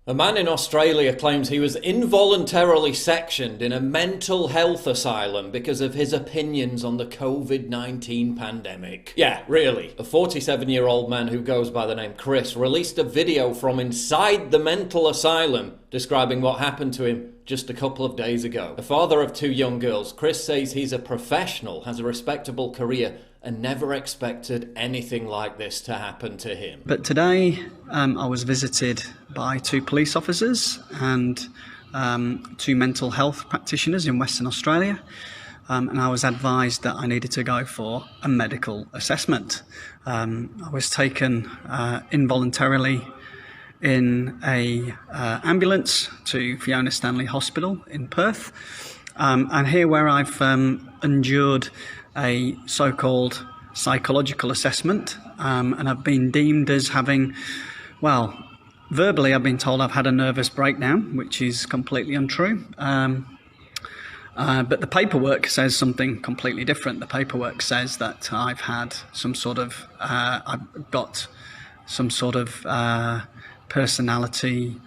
A man in Australia claims he was involuntarily sectioned in a mental health asylum because of his opinions on the COVID-19 pandemic. Yeah, really. A 47-year-old man who goes by the name Chris released a video from inside the mental asylum describing what happened to him just a couple of days ago. A father of 2 young girls, Chris says he's a professional, has a respectable career, and never expected anything like this to happen to him. But today I was visited by 2 police officers and 2 mental health practitioners in Western Australia, and I was advised that I needed to go for a medical assessment. I was taken involuntarily in a ambulance to Fiona Stanley Hospital in Perth, and here where I've endured a so-called psychological assessment, and I've been deemed as having, well, verbally I've been told I've had a nervous breakdown, which is completely untrue. But the paperwork says something completely different. The paperwork says that I've had some sort of, I've got some sort of personality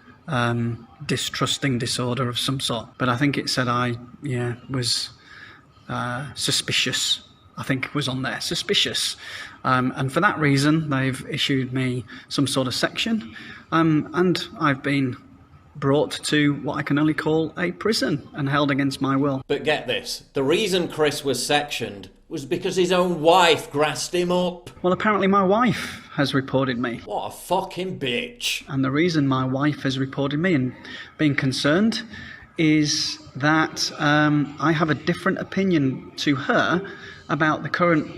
distrusting disorder of some sort. But I think it said I was suspicious. I think it was on there, suspicious. And for that reason, they've issued me some sort of section. And I've been brought to what I can only call a prison and held against my will. But get this, the reason Chris was sectioned was because his own wife grassed him up. Well, apparently my wife has reported me. What a fucking bitch. And the reason my wife has reported me and been concerned is that I have a different opinion to her about the current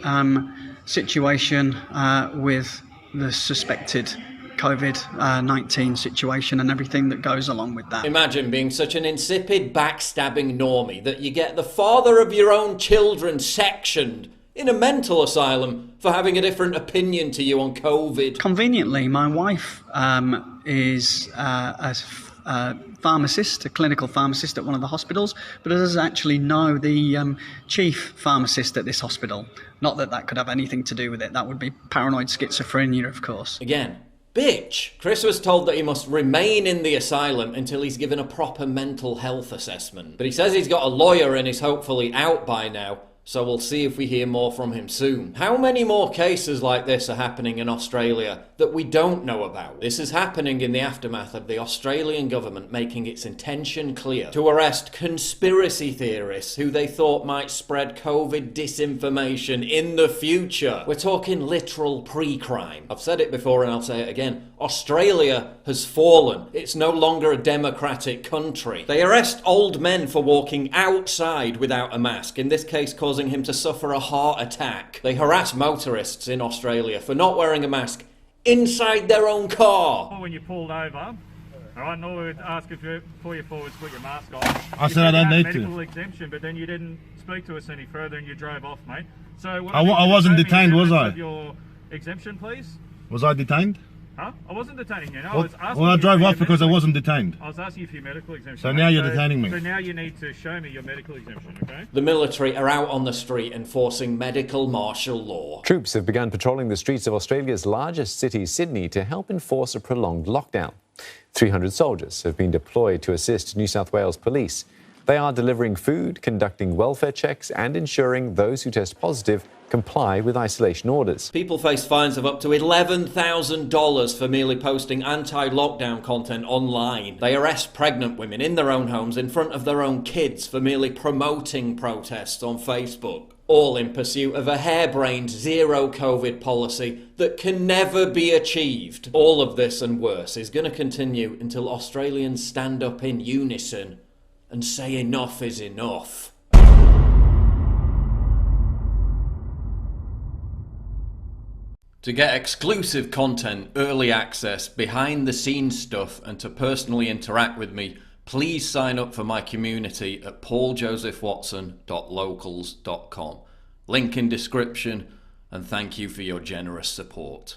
situation with the suspected COVID-19 situation and everything that goes along with that. Imagine being such an insipid, backstabbing normie that you get the father of your own children sectioned in a mental asylum for having a different opinion to you on COVID. Conveniently, my wife is a pharmacist, a clinical pharmacist at one of the hospitals, but doesn't actually know the chief pharmacist at this hospital. Not that that could have anything to do with it. That would be paranoid schizophrenia, of course. Again, bitch. Chris was told that he must remain in the asylum until he's given a proper mental health assessment. But he says he's got a lawyer and is hopefully out by now, so we'll see if we hear more from him soon. How many more cases like this are happening in Australia that we don't know about? This is happening in the aftermath of the Australian government making its intention clear to arrest conspiracy theorists who they thought might spread COVID disinformation in the future. We're talking literal pre-crime. I've said it before and I'll say it again. Australia has fallen. It's no longer a democratic country. They arrest old men for walking outside without a mask, in this case causing him to suffer a heart attack. They harass motorists in Australia for not wearing a mask inside their own car. When you pulled over, alright, Nor would ask if you, before you forward, put your mask on. I said I don't need to. Medical exemption, but then you didn't speak to us any further and you drove off, mate. So I wasn't detained, was I? Your exemption, please. Was I detained? Huh? I wasn't detaining you. No, I was asking. Well, I drove off because I wasn't detained. I was asking you for your medical exemption. So now you're detaining me. So now you need to show me your medical exemption, okay? The military are out on the street enforcing medical martial law. Troops have begun patrolling the streets of Australia's largest city, Sydney, to help enforce a prolonged lockdown. 300 soldiers have been deployed to assist New South Wales police. They are delivering food, conducting welfare checks and ensuring those who test positive comply with isolation orders. People face fines of up to $11,000 for merely posting anti-lockdown content online. They arrest pregnant women in their own homes in front of their own kids for merely promoting protests on Facebook. All in pursuit of a harebrained zero COVID policy that can never be achieved. All of this and worse is going to continue until Australians stand up in unison and say enough is enough. To get exclusive content, early access, behind the scenes stuff, and to personally interact with me, please sign up for my community at pauljosephwatson.locals.com. Link in description, and thank you for your generous support.